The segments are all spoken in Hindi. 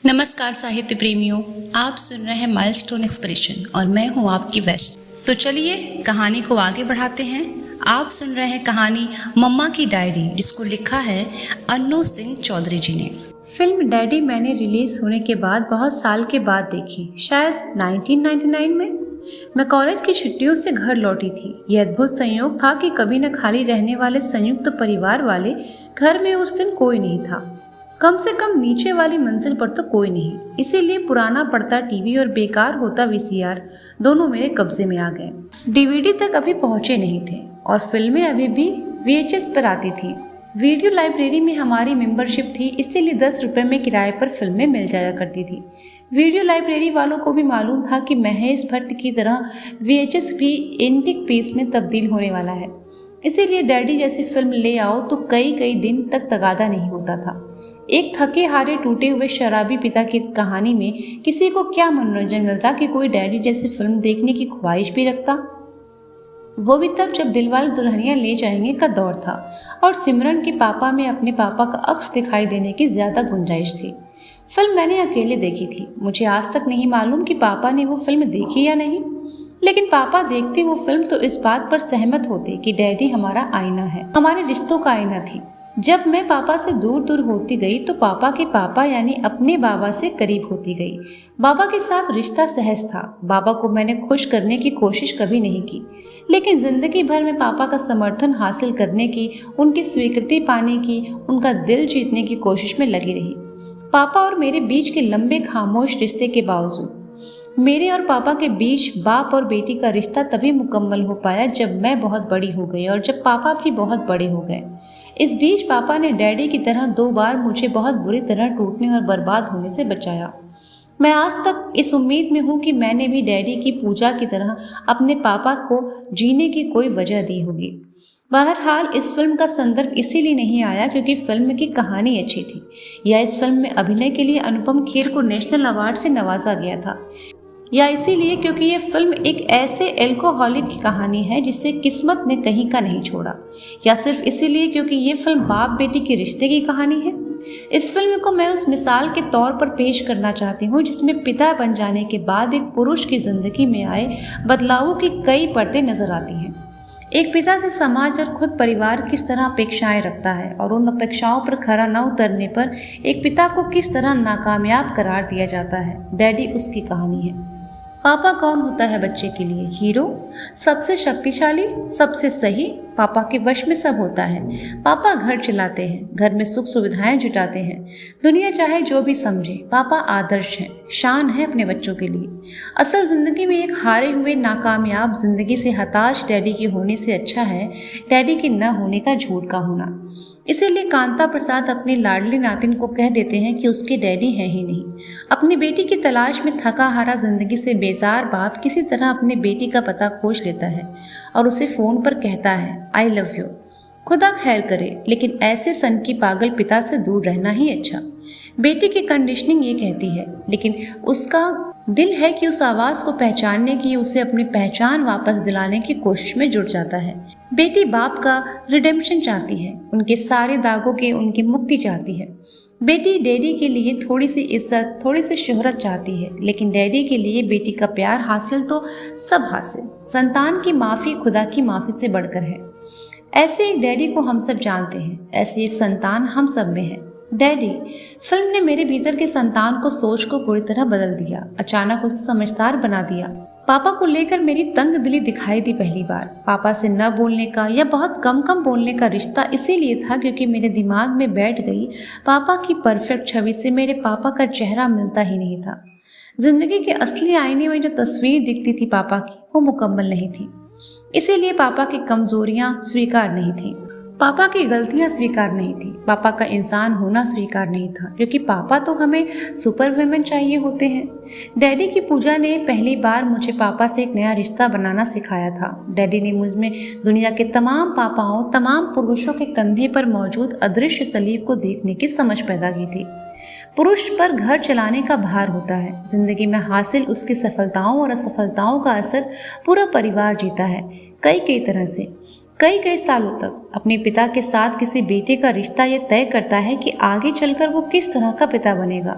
नमस्कार साहित्य प्रेमियों, आप सुन रहे हैं माइलस्टोन एक्सप्रेशन और मैं हूं आपकी वेस्ट। तो चलिए कहानी को आगे बढ़ाते हैं। आप सुन रहे हैं कहानी मम्मा की डायरी, जिसको लिखा है अन्नू सिंह चौधरी जी ने। फिल्म डैडी मैंने रिलीज होने के बाद बहुत साल के बाद देखी, शायद 1999 में। मैं कॉलेज की छुट्टियों से घर लौटी थी। यह अद्भुत संयोग था कि कभी न खाली रहने वाले संयुक्त परिवार वाले घर में उस दिन कोई नहीं था। कम से कम नीचे वाली मंजिल पर तो कोई नहीं। इसीलिए पुराना पड़ता टीवी और बेकार होता वीसीआर दोनों मेरे कब्जे में आ गए। डीवीडी तक अभी पहुंचे नहीं थे और फिल्में अभी भी वीएचएस पर आती थी। वीडियो लाइब्रेरी में हमारी मेंबरशिप थी, इसीलिए 10 रुपए में किराए पर फिल्में मिल जाया करती थी। वीडियो लाइब्रेरी वालों को भी मालूम था कि महेश भट्ट की तरह वीएचएस भी एंटीक पीस में तब्दील होने वाला है। इसीलिए डैडी जैसी फिल्म ले आओ तो कई दिन तक तगादा नहीं होता था। एक थके हारे टूटे हुए शराबी पिता की कहानी में किसी को क्या मनोरंजन मिलता कि कोई डैडी जैसी फिल्म देखने की ख्वाहिश भी रखता, वो भी तब जब दिलवाले दुल्हनिया ले जाएंगे का दौर था और सिमरन के पापा में अपने पापा का अक्स दिखाई देने की ज्यादा गुंजाइश थी। फिल्म मैंने अकेले देखी थी। मुझे आज तक नहीं मालूम कि पापा ने वो फिल्म देखी या नहीं, लेकिन पापा देखते वो फिल्म तो इस बात पर सहमत होते कि डैडी हमारा आईना है, हमारे रिश्तों का आईना थी। जब मैं पापा से दूर होती गई तो पापा के पापा यानी अपने बाबा से करीब होती गई। बाबा के साथ रिश्ता सहज था। बाबा को मैंने खुश करने की कोशिश कभी नहीं की, लेकिन जिंदगी भर में पापा का समर्थन हासिल करने की, उनकी स्वीकृति पाने की, उनका दिल जीतने की कोशिश में लगी रही। पापा और मेरे बीच के लंबे खामोश रिश्ते के बावजूद मेरे और पापा के बीच बाप और बेटी का रिश्ता तभी मुकम्मल हो पाया जब मैं बहुत बड़ी हो गई और जब पापा भी बहुत बड़े हो गए। इस बीच पापा ने डैडी की तरह 2 बार मुझे बहुत बुरी तरह टूटने और बर्बाद होने से बचाया। मैं आज तक इस उम्मीद में हूँ कि मैंने भी डैडी की पूजा की तरह अपने पापा को जीने की कोई वजह दी होगी। बहरहाल इस फिल्म का संदर्भ इसीलिए नहीं आया क्योंकि फिल्म की कहानी अच्छी थी, या इस फिल्म में अभिनय के लिए अनुपम खेर को नेशनल अवार्ड से नवाजा गया था, या इसीलिए क्योंकि ये फिल्म एक ऐसे एल्कोहलिक की कहानी है जिसे किस्मत ने कहीं का नहीं छोड़ा, या सिर्फ इसीलिए क्योंकि ये फिल्म बाप बेटी के रिश्ते की कहानी है। इस फिल्म को मैं उस मिसाल के तौर पर पेश करना चाहती हूँ जिसमें पिता बन जाने के बाद एक पुरुष की जिंदगी में आए बदलावों की कई परतें नजर आती हैं। एक पिता से समाज और खुद परिवार किस तरह अपेक्षाएं रखता है और उन अपेक्षाओं पर खरा न उतरने पर एक पिता को किस तरह नाकामयाब करार दिया जाता है। डैडी उसकी कहानी है। पापा कौन होता है बच्चे के लिए? हीरो, सबसे शक्तिशाली, सबसे सही। पापा के वश में सब होता है। पापा घर चलाते हैं, घर में सुख सुविधाएं जुटाते हैं। दुनिया चाहे जो भी समझे, पापा आदर्श हैं, शान है अपने बच्चों के लिए। असल जिंदगी में एक हारे हुए नाकामयाब जिंदगी से हताश डैडी के होने से अच्छा है डैडी के न होने का झूठ का होना। इसीलिए कांता प्रसाद अपनी लाडली नातिन को कह देते हैं कि उसके डैडी हैं ही नहीं। अपनी बेटी की तलाश में थका हारा जिंदगी से बेजार बाप किसी तरह अपने बेटी का पता खोज लेता है और उसे फोन पर कहता है आई लव यू। खुदा खैर करे, लेकिन ऐसे सन की पागल पिता से दूर रहना ही अच्छा। बेटी की कंडीशनिंग ये कहती है, लेकिन उसका दिल है कि उस आवाज को पहचानने की, उसे अपनी पहचान वापस दिलाने की कोशिश में जुट जाता है। बेटी बाप का रिडेम्पशन चाहती है, उनके सारे दागों के उनकी मुक्ति चाहती है। बेटी डैडी के लिए थोड़ी सी इज्जत, थोड़ी सी शोहरत चाहती है, लेकिन डैडी के लिए बेटी का प्यार हासिल तो सब हासिल। संतान की माफी खुदा की माफी से बढ़कर है। ऐसे एक डैडी को हम सब जानते हैं, ऐसी एक संतान हम सब में है। डैडी फिल्म ने मेरे भीतर के संतान को, सोच को पूरी तरह बदल दिया, अचानक उसे समझदार बना दिया। पापा को लेकर मेरी तंग दिली दिखाई दी पहली बार। पापा से न बोलने का या बहुत कम बोलने का रिश्ता इसीलिए था क्योंकि मेरे दिमाग में बैठ गई पापा की परफेक्ट छवि से मेरे पापा का चेहरा मिलता ही नहीं था। जिंदगी के असली आईने में जो तस्वीर दिखती थी पापा की, वो मुकम्मल नहीं थी। इसीलिए पापा की कमजोरियां स्वीकार नहीं थी, पापा की गलतियां स्वीकार नहीं थी, पापा का इंसान होना स्वीकार नहीं था, क्योंकि पापा तो हमें सुपर वुमेन चाहिए होते हैं। डैडी की पूजा ने पहली बार मुझे पापा से एक नया रिश्ता बनाना सिखाया था। डैडी ने मुझ में दुनिया के तमाम पापाओं, तमाम पुरुषों के कंधे पर मौजूद अदृश्य सलीब को देखने की समझ पैदा की थी। पुरुष पर घर चलाने का भार होता है। जिंदगी में हासिल उसकी सफलताओं और असफलताओं का असर पूरा परिवार जीता है, कई तरह से। कई कई सालों तक अपने पिता के साथ किसी बेटे का रिश्ता ये तय करता है कि आगे चलकर वो किस तरह का पिता बनेगा।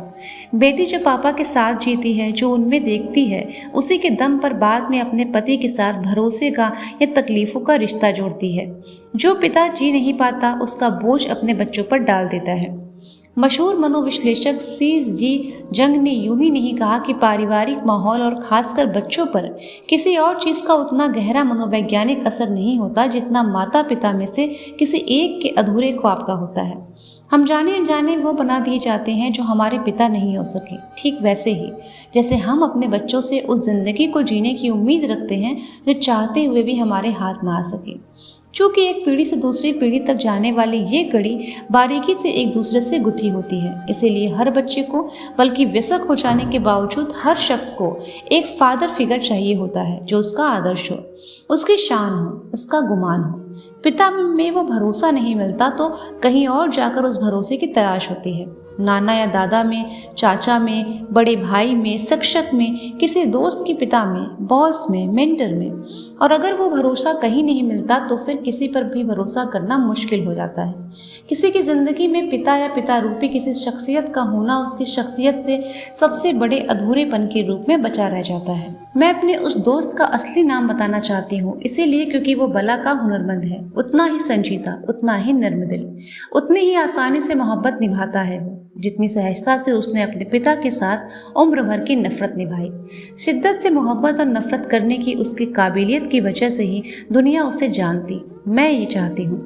बेटी जो पापा के साथ जीती है, जो उनमें देखती है, उसी के दम पर बाद में अपने पति के साथ भरोसे का या तकलीफों का रिश्ता जोड़ती है। जो पिता जी नहीं पाता उसका बोझ अपने बच्चों पर डाल देता है। मशहूर मनोविश्लेषक C.G. जंग ने यूं ही नहीं कहा कि पारिवारिक माहौल और खासकर बच्चों पर किसी और चीज़ का उतना गहरा मनोवैज्ञानिक असर नहीं होता जितना माता पिता में से किसी एक के अधूरे ख्वाब का होता है। हम जाने अनजाने वो बना दिए जाते हैं जो हमारे पिता नहीं हो सके। ठीक वैसे ही जैसे हम अपने बच्चों से उस जिंदगी को जीने की उम्मीद रखते हैं जो चाहते हुए भी हमारे हाथ ना आ सके। चूँकि एक पीढ़ी से दूसरी पीढ़ी तक जाने वाली ये कड़ी बारीकी से एक दूसरे से गुथी होती है, इसीलिए हर बच्चे को, बल्कि वयस्क हो जाने के बावजूद हर शख्स को एक फादर फिगर चाहिए होता है जो उसका आदर्श हो, उसकी शान हो, उसका गुमान हो। पिता में वो भरोसा नहीं मिलता तो कहीं और जाकर उस भरोसे की तलाश होती है। नाना या दादा में, चाचा में, बड़े भाई में, शिक्षक में, किसी दोस्त के पिता में, बॉस में, मेंटर में। और अगर वो भरोसा कहीं नहीं मिलता तो फिर किसी पर भी भरोसा करना मुश्किल हो जाता है। किसी की ज़िंदगी में पिता या पिता रूपी किसी शख्सियत का होना उसकी शख्सियत से सबसे बड़े अधूरेपन के रूप में बचा रह जाता है। मैं अपने उस दोस्त का असली नाम बताना चाहती हूँ, इसीलिए क्योंकि वो बला का हुनरमंद है, उतना ही संजीदा, उतना ही नर्म दिल, उतनी ही आसानी से मोहब्बत निभाता है वो, जितनी सहजता से उसने अपने पिता के साथ उम्र भर की नफरत निभाई। शिद्दत से मोहब्बत और नफरत करने की उसकी काबिलियत की वजह से ही दुनिया उसे जानती। मैं ये चाहती हूँ,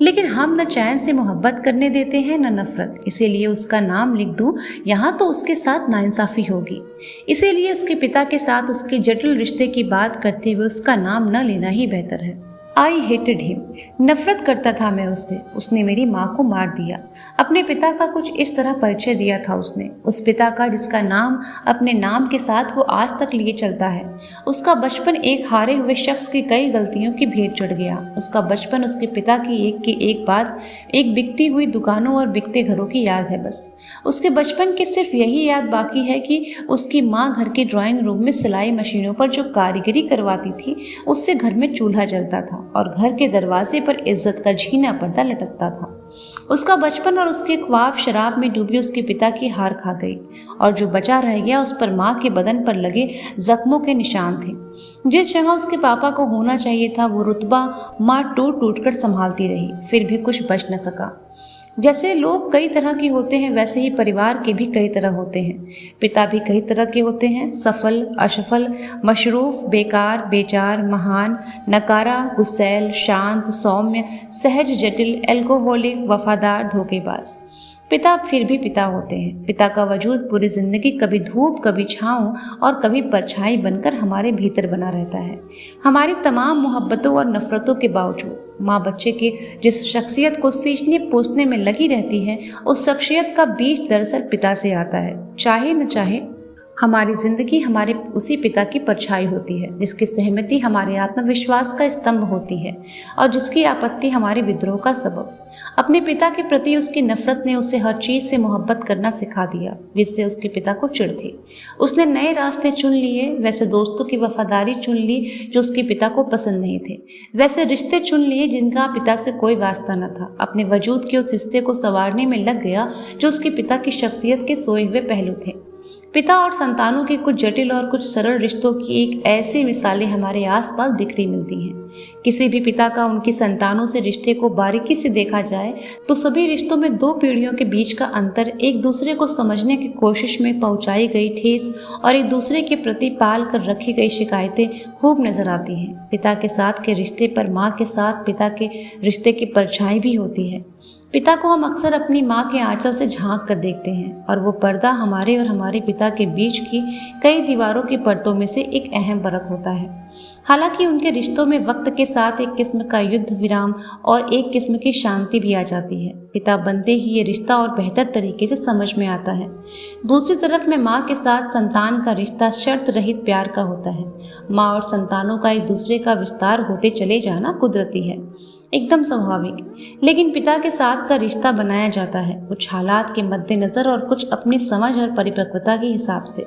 लेकिन हम न चैन से मोहब्बत करने देते हैं न नफरत। इसीलिए उसका नाम लिख दूँ यहाँ तो उसके साथ नाइंसाफ़ी होगी। इसीलिए उसके पिता के साथ उसके जटिल रिश्ते की बात करते हुए उसका नाम न लेना ही बेहतर है। आई हेटेड हिम, नफरत करता था मैं उससे। उसने मेरी माँ को मार दिया। अपने पिता का कुछ इस तरह परिचय दिया था उसने, उस पिता का जिसका नाम अपने नाम के साथ वो आज तक लिए चलता है। उसका बचपन एक हारे हुए शख्स की कई गलतियों की भेंट चढ़ गया। उसका बचपन उसके पिता की एक बाद एक बिकती हुई दुकानों और बिकते घरों की याद है बस। उसके बचपन की सिर्फ यही याद बाकी है कि उसकी माँ घर के ड्राइंग रूम में सिलाई मशीनों पर जो कारीगरी करवाती थी, उससे घर में चूल्हा जलता था और घर के दरवाजे पर इज्जत का झीना पर्दा लटकता था। उसका बचपन और उसके ख्वाब शराब में डूबी उसके पिता की हार खा गई, और जो बचा रह गया उस पर माँ के बदन पर लगे जख्मों के निशान थे। जिस जगह उसके पापा को होना चाहिए था वो रुतबा माँ टूट टूट कर संभालती रही, फिर भी कुछ बच न सका। जैसे लोग कई तरह के होते हैं वैसे ही परिवार के भी कई तरह होते हैं। पिता भी कई तरह के होते हैं, सफल, असफल, मशरूफ, बेकार, बेचार, महान, नकारा, गुस्सैल, शांत, सौम्य, सहज, जटिल, एल्कोहलिक, वफादार, धोखेबाज। पिता फिर भी पिता होते हैं। पिता का वजूद पूरी जिंदगी कभी धूप, कभी छाँव और कभी परछाई बनकर हमारे भीतर बना रहता है। हमारी तमाम मोहब्बतों और नफरतों के बावजूद माँ बच्चे की जिस शख्सियत को सींचने पोसने में लगी रहती है, उस शख्सियत का बीज दरअसल पिता से आता है। चाहे न चाहे हमारी जिंदगी हमारे उसी पिता की परछाई होती है, जिसकी सहमति हमारे आत्मविश्वास का स्तंभ होती है और जिसकी आपत्ति हमारे विद्रोह का सबब। अपने पिता के प्रति उसकी नफरत ने उसे हर चीज़ से मोहब्बत करना सिखा दिया जिससे उसके पिता को चिढ़ थी। उसने नए रास्ते चुन लिए, वैसे दोस्तों की वफादारी चुन ली जो उसके पिता को पसंद नहीं थे, वैसे रिश्ते चुन लिए जिनका पिता से कोई वास्ता न था। अपने वजूद के उस हिस्से को संवारने में लग गया जो उसके पिता की शख्सियत के सोए हुए पहलू थे। पिता और संतानों के कुछ जटिल और कुछ सरल रिश्तों की एक ऐसी मिसालें हमारे आसपास बिखरी मिलती हैं। किसी भी पिता का उनकी संतानों से रिश्ते को बारीकी से देखा जाए तो सभी रिश्तों में दो पीढ़ियों के बीच का अंतर, एक दूसरे को समझने की कोशिश में पहुंचाई गई ठेस और एक दूसरे के प्रति पाल कर रखी गई शिकायतें खूब नजर आती हैं। पिता के साथ के रिश्ते पर माँ के साथ पिता के रिश्ते की परछाई भी होती है। पिता को हम अक्सर अपनी माँ के आंचल से झांक कर देखते हैं और वो पर्दा हमारे और हमारे पिता के बीच की कई दीवारों की परतों में से एक अहम परत होता है। हालांकि उनके रिश्तों में वक्त के साथ एक किस्म का युद्ध विराम और एक किस्म की शांति भी आ जाती है। पिता बनते ही ये रिश्ता और बेहतर तरीके से समझ में आता है। दूसरी तरफ में माँ के साथ संतान का रिश्ता शर्त रहित प्यार का होता है। माँ और संतानों का एक दूसरे का विस्तार होते चले जाना कुदरती है। एकदम स्वाभाविक। लेकिन पिता के साथ का रिश्ता बनाया जाता है कुछ हालात के मद्देनज़र और कुछ अपनी समझ और परिपक्वता के हिसाब से।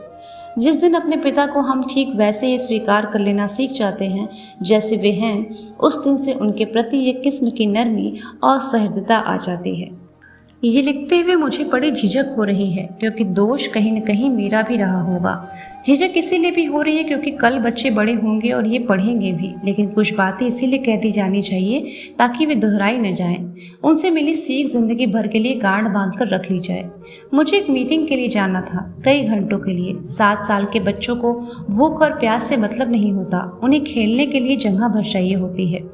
जिस दिन अपने पिता को हम ठीक वैसे ही स्वीकार कर लेना सीख जाते हैं जैसे वे हैं, उस दिन से उनके प्रति एक किस्म की नरमी और सहृदयता आ जाती है। ये लिखते हुए मुझे बड़ी झिझक हो रही है क्योंकि दोष कहीं न कहीं मेरा भी रहा होगा। झिझक इसीलिए भी हो रही है क्योंकि कल बच्चे बड़े होंगे और ये पढ़ेंगे भी, लेकिन कुछ बातें इसीलिए कह दी जानी चाहिए ताकि वे दोहराई न जाएं। उनसे मिली सीख जिंदगी भर के लिए गांठ बांध कर रख ली जाए। मुझे एक मीटिंग के लिए जाना था, कई घंटों के लिए। 7 साल के बच्चों को भूख और प्यास से मतलब नहीं होता, उन्हें खेलने के लिए जगह भर चाहिए होती है।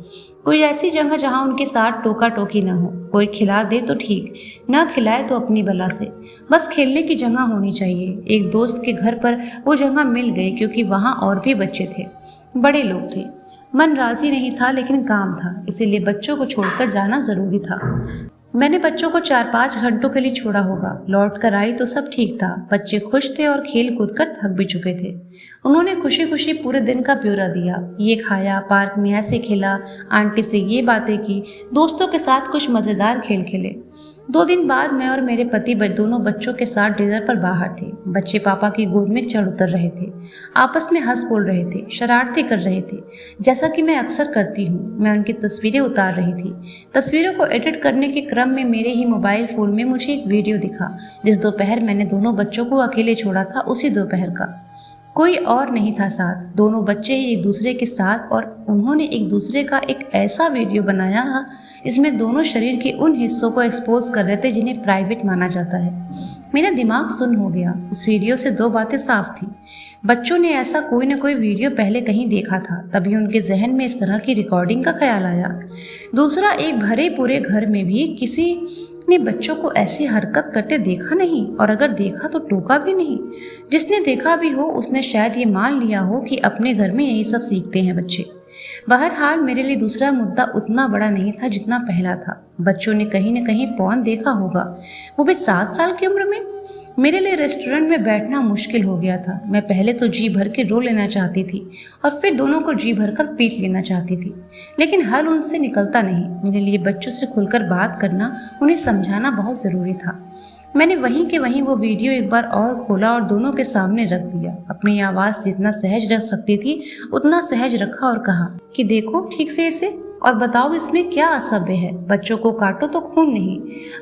कोई ऐसी जगह जहां उनके साथ टोका टोकी न हो। कोई खिला दे तो ठीक, न खिलाए तो अपनी बला से। बस खेलने की जगह होनी चाहिए। एक दोस्त के घर पर वो जगह मिल गई क्योंकि वहाँ और भी बच्चे थे, बड़े लोग थे। मन राजी नहीं था लेकिन काम था, इसीलिए बच्चों को छोड़कर जाना जरूरी था। मैंने बच्चों को 4-5 घंटों के लिए छोड़ा होगा। लौट कर आई तो सब ठीक था। बच्चे खुश थे और खेल कूद कर थक भी चुके थे। उन्होंने खुशी खुशी पूरे दिन का ब्यौरा दिया। ये खाया, पार्क में ऐसे खेला, आंटी से ये बातें की, दोस्तों के साथ कुछ मज़ेदार खेल खेले। 2 दिन बाद मैं और मेरे पति दोनों बच्चों के साथ डिनर पर बाहर थे। बच्चे पापा की गोद में चढ़ उतर रहे थे, आपस में हंस बोल रहे थे, शरारतें कर रहे थे, जैसा कि मैं अक्सर करती हूँ। मैं उनकी तस्वीरें उतार रही थी। तस्वीरों को एडिट करने के क्रम में मेरे ही मोबाइल फ़ोन में मुझे एक वीडियो दिखा जिस दोपहर मैंने दोनों बच्चों को अकेले छोड़ा था, उसी दोपहर का। कोई और नहीं था साथ, दोनों बच्चे ही एक दूसरे के साथ, और उन्होंने एक दूसरे का एक ऐसा वीडियो बनाया इसमें दोनों शरीर के उन हिस्सों को एक्सपोज कर रहे थे जिन्हें प्राइवेट माना जाता है। मेरा दिमाग सुन्न हो गया। उस वीडियो से 2 बातें साफ थी। बच्चों ने ऐसा कोई न कोई वीडियो पहले कहीं देखा था, तभी उनके जहन में इस तरह की रिकॉर्डिंग का ख्याल आया। दूसरा, एक भरे पूरे घर में भी किसी ने बच्चों को ऐसी हरकत करते देखा नहीं, और अगर देखा तो टोका भी नहीं। जिसने देखा भी हो उसने शायद ये मान लिया हो कि अपने घर में यही सब सीखते हैं बच्चे। बहरहाल मेरे लिए दूसरा मुद्दा उतना बड़ा नहीं था जितना पहला था। बच्चों ने कहीं न कहीं पॉर्न देखा होगा, वो भी 7 साल की उम्र में। मेरे लिए रेस्टोरेंट में बैठना मुश्किल हो गया था। मैं पहले तो जी भर के रो लेना चाहती थी और फिर दोनों को जी भर कर पीट लेना चाहती थी, लेकिन हल उनसे निकलता नहीं। मेरे लिए बच्चों से खुलकर बात करना, उन्हें समझाना बहुत ज़रूरी था। मैंने वहीं के वहीं वो वीडियो एक बार और खोला और दोनों के सामने रख दिया। अपनी आवाज़ जितना सहज रख सकती थी उतना सहज रखा और कहा कि देखो ठीक से इसे, और बताओ इसमें क्या असभ्य है। बच्चों को काटो तो खून नहीं।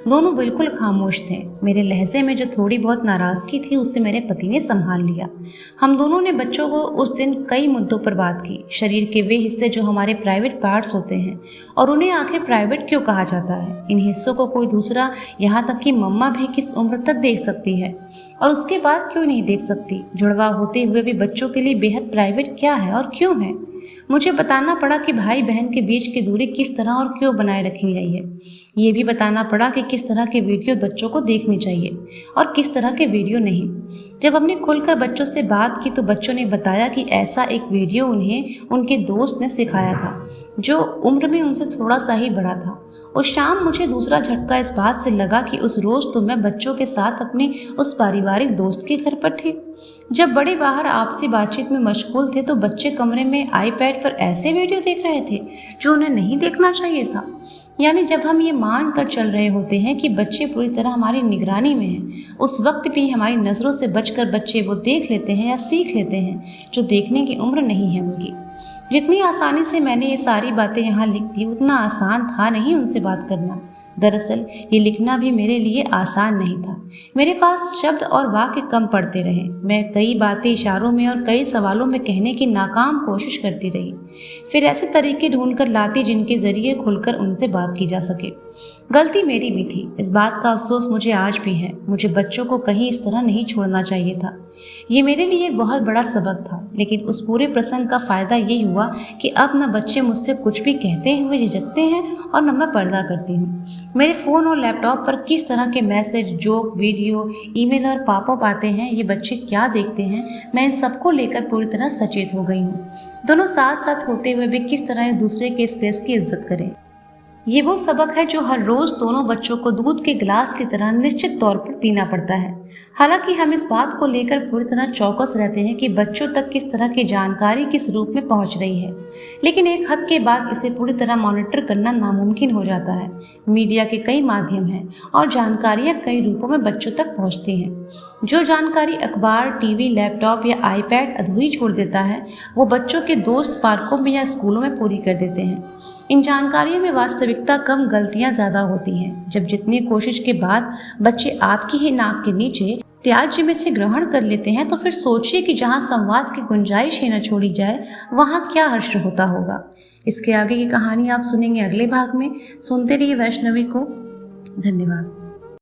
दोनों बिल्कुल खामोश थे। मेरे लहजे में जो थोड़ी बहुत नाराज़गी थी उससे मेरे पति ने संभाल लिया। हम दोनों ने बच्चों को उस दिन कई मुद्दों पर बात की। शरीर के वे हिस्से जो हमारे प्राइवेट पार्ट्स होते हैं, और उन्हें आखिर प्राइवेट क्यों कहा जाता है। इन हिस्सों को कोई दूसरा, यहाँ तक कि मम्मा भी किस उम्र तक देख सकती है और उसके बाद क्यों नहीं देख सकती। जुड़वा होते हुए भी बच्चों के लिए बेहद प्राइवेट क्या है और क्यों है। मुझे बताना पड़ा कि भाई बहन के बीच की दूरी किस तरह और क्यों बनाए रखी चाहिए। ये भी बताना पड़ा कि किस तरह के वीडियो बच्चों को देखने चाहिए और किस तरह के वीडियो नहीं। जब हमने खुलकर बच्चों से बात की तो बच्चों ने बताया कि ऐसा एक वीडियो उन्हें उनके दोस्त ने सिखाया था जो उम्र में उनसे थोड़ा सा ही बड़ा था। उस शाम मुझे दूसरा झटका इस बात से लगा कि उस रोज़ तो मैं बच्चों के साथ अपने उस पारिवारिक दोस्त के घर पर थी। जब बड़े बाहर आपसी बातचीत में मशगूल थे तो बच्चे कमरे में आईपैड पर ऐसे वीडियो देख रहे थे जो उन्हें नहीं देखना चाहिए था। यानी जब हम ये मान कर चल रहे होते हैं कि बच्चे पूरी तरह हमारी निगरानी में हैं, उस वक्त भी हमारी नज़रों से बचकर बच्चे वो देख लेते हैं या सीख लेते हैं जो देखने की उम्र नहीं है उनकी। जितनी आसानी से मैंने ये सारी बातें यहाँ लिख दी उतना आसान था नहीं उनसे बात करना। दरअसल ये लिखना भी मेरे लिए आसान नहीं था। मेरे पास शब्द और वाक्य कम पड़ते रहे। मैं कई बातें इशारों में और कई सवालों में कहने की नाकाम कोशिश करती रही। फिर ऐसे तरीके ढूंढकर लाती जिनके ज़रिए खुलकर उनसे बात की जा सके। गलती मेरी भी थी, इस बात का अफसोस मुझे आज भी है। मुझे बच्चों को कहीं इस तरह नहीं छोड़ना चाहिए था। ये मेरे लिए एक बहुत बड़ा सबक था। लेकिन उस पूरे प्रसंग का फ़ायदा ये हुआ कि अब न बच्चे मुझसे कुछ भी कहते हुए झिझकते हैं और न मैं पर्दा करती हूँ। मेरे फ़ोन और लैपटॉप पर किस तरह के मैसेज, जोक, वीडियो, ईमेल और पॉपअप आते हैं, ये बच्चे क्या देखते हैं, मैं इन सबको लेकर पूरी तरह सचेत हो गई हूँ। दोनों साथ साथ होते हुए भी किस तरह एक दूसरे के स्पेस की इज्जत करें। ये वो सबक है जो हर रोज दोनों बच्चों को दूध के गिलास की तरह निश्चित तौर पर पीना पड़ता है। हालांकि हम इस बात को लेकर पूरी तरह चौकस रहते हैं कि बच्चों तक किस तरह की जानकारी किस रूप में पहुंच रही है, लेकिन एक हद के बाद इसे पूरी तरह मॉनिटर करना नामुमकिन हो जाता है। मीडिया के कई माध्यम हैं और जानकारियां कई रूपों में बच्चों तक पहुंचती हैं। जो जानकारी अखबार, टीवी, लैपटॉप या आईपैड अधूरी छोड़ देता है, वो बच्चों के दोस्त पार्कों में या स्कूलों में पूरी कर देते हैं। इन जानकारियों में वास्तविकता कम, गलतियां ज़्यादा होती हैं। जब जितनी कोशिश के बाद बच्चे आपकी ही नाक के नीचे त्याज्य में से ग्रहण कर लेते हैं, तो फिर सोचिए कि जहां संवाद की गुंजाइश ही न छोड़ी जाए, वहां क्या हश्र होता होगा। इसके आगे की कहानी आप सुनेंगे अगले भाग में। सुनते रहिए वैष्णवी को। धन्यवाद।